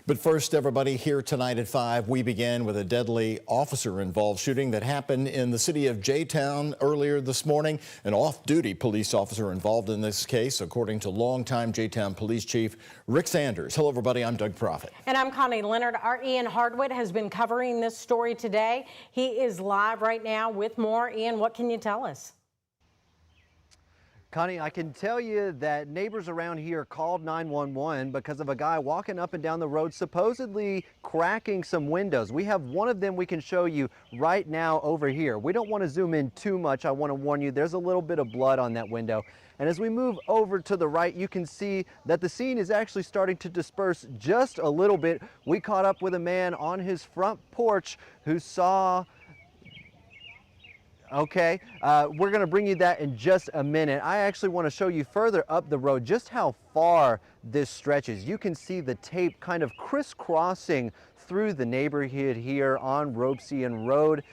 But first, everybody, here tonight at 5, we begin with a deadly officer-involved shooting that happened in the city of J-Town earlier this morning. An off-duty police officer involved in this case, according to longtime J-Town Police Chief Rick Sanders. Hello, everybody. I'm Doug Proffitt. And I'm Connie Leonard. Our Ian Hardwick has been covering this story today. He is live right now with more. Ian, what can you tell us? Connie, I can tell you that neighbors around here called 911 because of a guy walking up and down the road supposedly cracking some windows. We have one of them we can show you right now over here. We don't want to zoom in too much. I want to warn you, there's a little bit of blood on that window. And as we move over to the right, you can see that the scene is actually starting to disperse just a little bit. We caught up with a man on his front porch who saw... Okay, we're going to bring you that in just a minute. I actually want to show you further up the road just how far this stretches. You can see the tape kind of crisscrossing through the neighborhood here on Ropesian Road.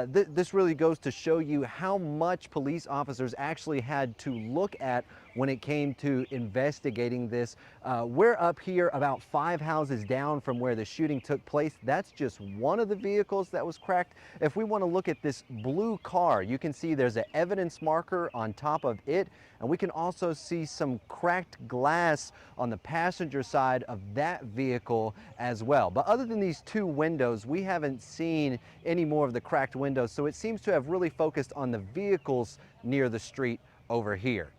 This really goes to show you how much police officers actually had to look at when it came to investigating this. We're up here about 5 houses down from where the shooting took place. That's just one of the vehicles that was cracked. If we want to look at this blue car, you can see there's an evidence marker on top of it, and we can also see some cracked glass on the passenger side of that vehicle as well. But other than these 2 windows, we haven't seen any more of the cracked windows, so it seems to have really focused on the vehicles near the street over here.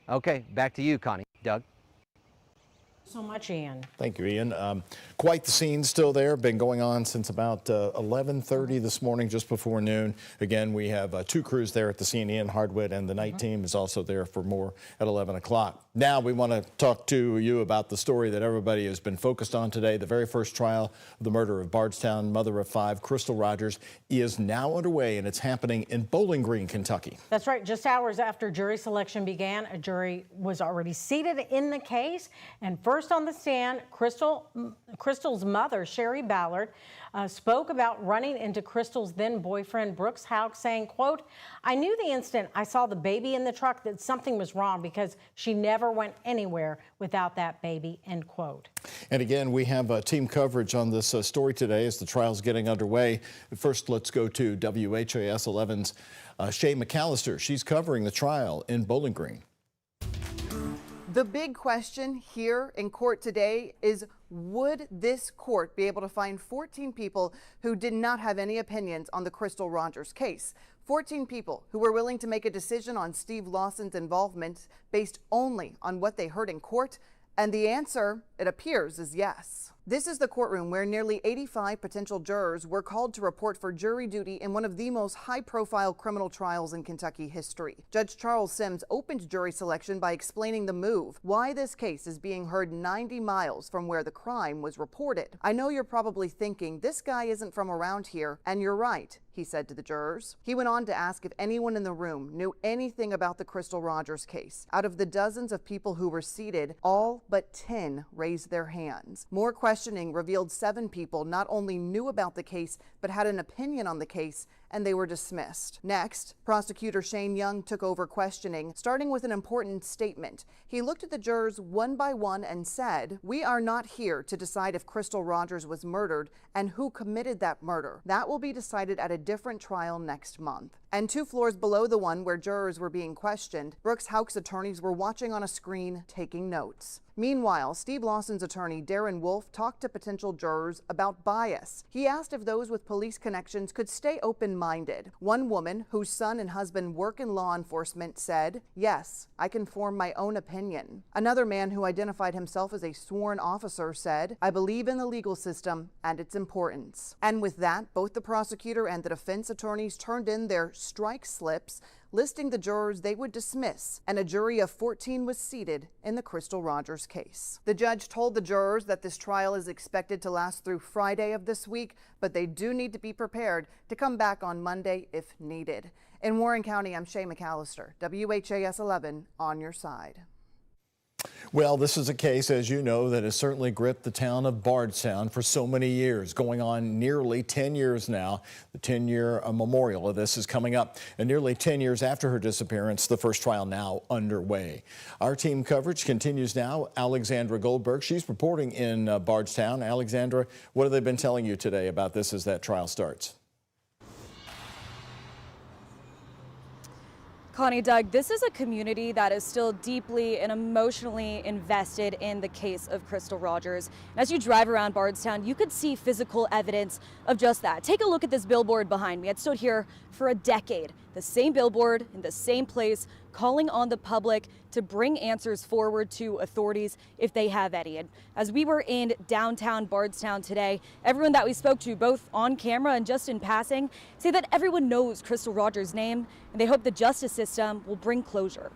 Okay, back to you, Connie. Doug. So much, Ian. Thank you, Ian. Quite the scene still there. Been going on since about 11:30 this morning, just before noon. Again, we have 2 crews there at the scene. Ian Hardwick and the night team is also there for more at 11 o'clock. Now we want to talk to you about the story that everybody has been focused on today. The very first trial of the murder of Bardstown mother of 5, Crystal Rogers, is now underway, and it's happening in Bowling Green, Kentucky. That's right. Just hours after jury selection began, a jury was already seated in the case. And first on the stand, Crystal's mother, Sherry Ballard, spoke about running into Crystal's then boyfriend, Brooks Houck, saying, quote, "I knew the instant I saw the baby in the truck that something was wrong because she never went anywhere without that baby," end quote. And again, we have team coverage on this story today as the trial's getting underway. First, let's go to WHAS11's Shay McAllister. She's covering the trial in Bowling Green. The big question here in court today is, would this court be able to find 14 people who did not have any opinions on the Crystal Rogers case? 14 people who were willing to make a decision on Steve Lawson's involvement based only on what they heard in court? And the answer, it appears, is yes. This is the courtroom where nearly 85 potential jurors were called to report for jury duty in one of the most high-profile criminal trials in Kentucky history. Judge Charles Sims opened jury selection by explaining the move, why this case is being heard 90 miles from where the crime was reported. "I know you're probably thinking, this guy isn't from around here, and you're right," he said to the jurors. He went on to ask if anyone in the room knew anything about the Crystal Rogers case. Out of the dozens of people who were seated, all but 10 raised their hands. More questioning revealed 7 people not only knew about the case, but had an opinion on the case, and they were dismissed. Next, prosecutor Shane Young took over questioning, starting with an important statement. He looked at the jurors one by one and said, "We are not here to decide if Crystal Rogers was murdered and who committed that murder. That will be decided at a different trial next month." And 2 floors below the one where jurors were being questioned, Brooks Houck's attorneys were watching on a screen, taking notes. Meanwhile, Steve Lawson's attorney, Darren Wolf, talked to potential jurors about bias. He asked if those with police connections could stay open-minded. One woman, whose son and husband work in law enforcement, said, "Yes, I can form my own opinion." Another man who identified himself as a sworn officer said, "I believe in the legal system and its importance." And with that, both the prosecutor and the defense attorneys turned in their strike slips, listing the jurors they would dismiss, and a jury of 14 was seated in the Crystal Rogers case. The judge told the jurors that this trial is expected to last through Friday of this week, but they do need to be prepared to come back on Monday if needed. In Warren County, I'm Shay McAllister, WHAS 11 on your side. Well, this is a case, as you know, that has certainly gripped the town of Bardstown for so many years, going on nearly 10 years now. The 10-year memorial of this is coming up, and nearly 10 years after her disappearance, the first trial now underway. Our team coverage continues now. Alexandra Goldberg, she's reporting in Bardstown. Alexandra, what have they been telling you today about this as that trial starts? Connie, Doug, this is a community that is still deeply and emotionally invested in the case of Crystal Rogers. And as you drive around Bardstown, you could see physical evidence of just that. Take a look at this billboard behind me. It stood here for a decade. The same billboard in the same place, calling on the public to bring answers forward to authorities if they have any. And as we were in downtown Bardstown today, everyone that we spoke to, both on camera and just in passing, say that everyone knows Crystal Rogers' name, and they hope the justice system will bring closure.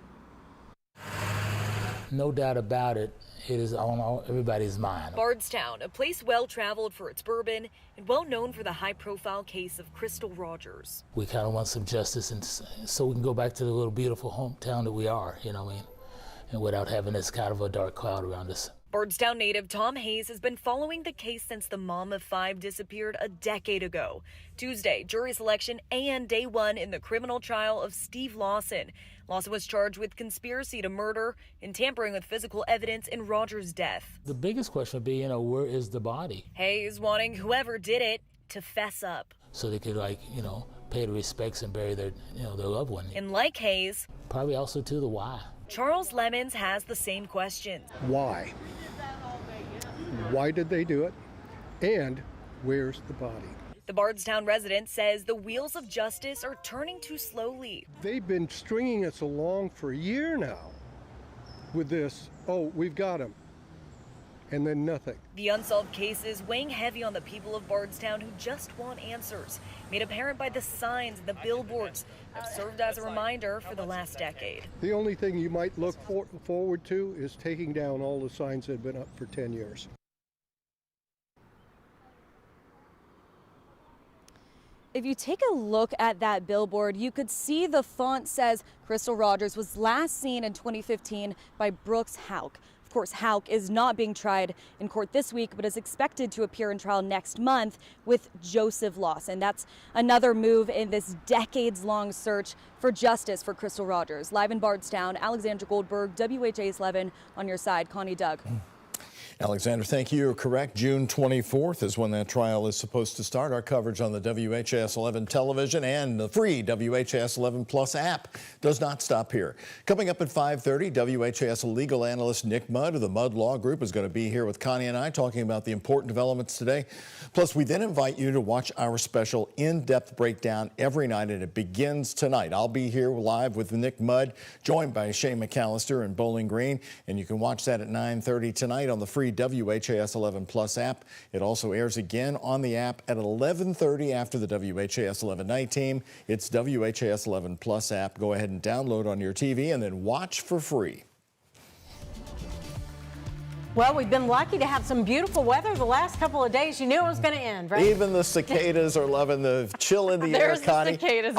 No doubt about it, it is on everybody's mind. Bardstown, a place well-traveled for its bourbon and well-known for the high-profile case of Crystal Rogers. We kind of want some justice, and so we can go back to the little beautiful hometown that we are, you know what I mean? And without having this kind of a dark cloud around us. Bardstown native Tom Hayes has been following the case since the mom of 5 disappeared a decade ago. Tuesday, jury selection and day 1 in the criminal trial of Steve Lawson. Lawson was charged with conspiracy to murder and tampering with physical evidence in Rogers' death. The biggest question would be, you know, where is the body? Hayes wanting whoever did it to fess up. So they could, like, you know, pay the respects and bury their, you know, their loved one. And like Hayes, probably also to the why. Charles Lemons has the same question. Why? Why did they do it? And where's the body? The Bardstown resident says the wheels of justice are turning too slowly. They've been stringing us along for a year now with this, oh, we've got him, and then nothing. The unsolved case is weighing heavy on the people of Bardstown who just want answers, made apparent by the signs and the billboards that have served as a reminder for the last decade. The only thing you might look forward to is taking down all the signs that have been up for 10 years. If you take a look at that billboard, you could see the font says Crystal Rogers was last seen in 2015 by Brooks Houck. Of course, Houck is not being tried in court this week, but is expected to appear in trial next month with Joseph Lawson. That's another move in this decades-long search for justice for Crystal Rogers. Live in Bardstown, Alexandra Goldberg, WHAS11 on your side. Connie, Doug. Alexander, thank you. You're correct. June 24th is when that trial is supposed to start. Our coverage on the WHAS 11 television and the free WHAS 11 Plus app does not stop here. Coming up at 5:30, WHAS legal analyst Nick Mudd of the Mudd Law Group is going to be here with Connie and I talking about the important developments today. Plus, we then invite you to watch our special in-depth breakdown every night, and it begins tonight. I'll be here live with Nick Mudd, joined by Shane McAllister in Bowling Green, and you can watch that at 9:30 tonight on the free WHAS 11 Plus app. It also airs again on the app at 11:30 after the WHAS 11 night team. It's WHAS 11 Plus app. Go ahead and download on your TV and then watch for free. Well, we've been lucky to have some beautiful weather the last couple of days. You knew it was going to end, right? Even the cicadas are loving the chill in the air, There's Connie. the cicadas.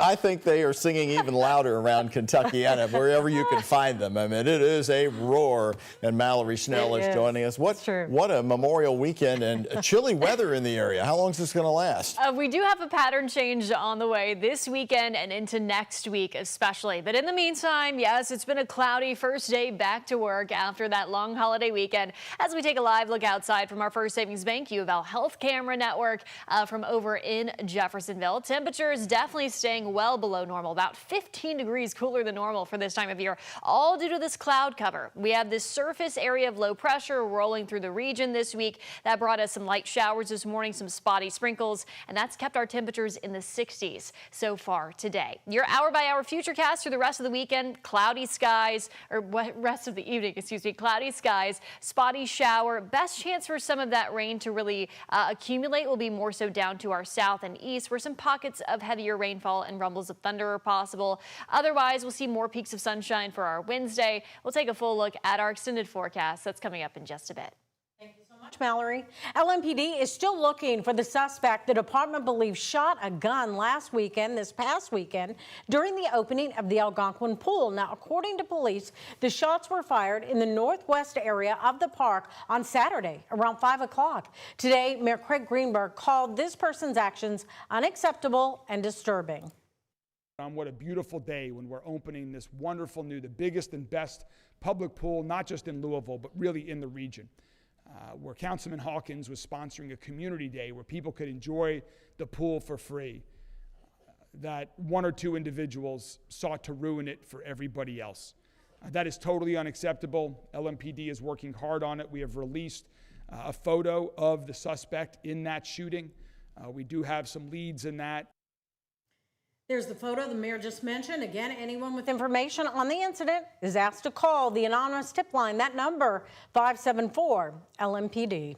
I think they are singing even louder around Kentuckiana, wherever you can find them. I mean, it is a roar, and Mallory Schnell is joining us. What a Memorial weekend and chilly weather in the area. How long is this going to last? We do have a pattern change on the way this weekend and into next week especially. But in the meantime, yes, it's been a cloudy first day back to work after that long holiday weekend. As we take a live look outside from our First Savings Bank U of L Health Camera Network from over in Jeffersonville, temperatures definitely staying well below normal, about 15 degrees cooler than normal for this time of year, all due to this cloud cover. We have this surface area of low pressure rolling through the region this week. That brought us some light showers this morning, some spotty sprinkles, and that's kept our temperatures in the 60s so far today. Your hour-by-hour futurecast through the rest of the weekend, cloudy skies, or rest of the evening, excuse me, cloudy skies, spotty shower. Best chance for some of that rain to really accumulate will be more so down to our south and east, where some pockets of heavier rainfall and rumbles of thunder are possible. Otherwise, we'll see more peaks of sunshine for our Wednesday. We'll take a full look at our extended forecast. That's coming up in just a bit. Thank you so much. much, Mallory. LMPD is still looking for the suspect the department believes shot a gun this past weekend, during the opening of the Algonquin pool. Now, according to police, the shots were fired in the northwest area of the park on Saturday around 5 o'clock. Today, Mayor Craig Greenberg called this person's actions unacceptable and disturbing. What a beautiful day when we're opening this wonderful the biggest and best public pool, not just in Louisville, but really in the region, where Councilman Hawkins was sponsoring a community day where people could enjoy the pool for free. That one or two individuals sought to ruin it for everybody else. That is totally unacceptable. LMPD is working hard on it. We have released a photo of the suspect in that shooting. We do have some leads in that. There's the photo the mayor just mentioned. Again, anyone with information on the incident is asked to call the anonymous tip line. That number, 574 LMPD.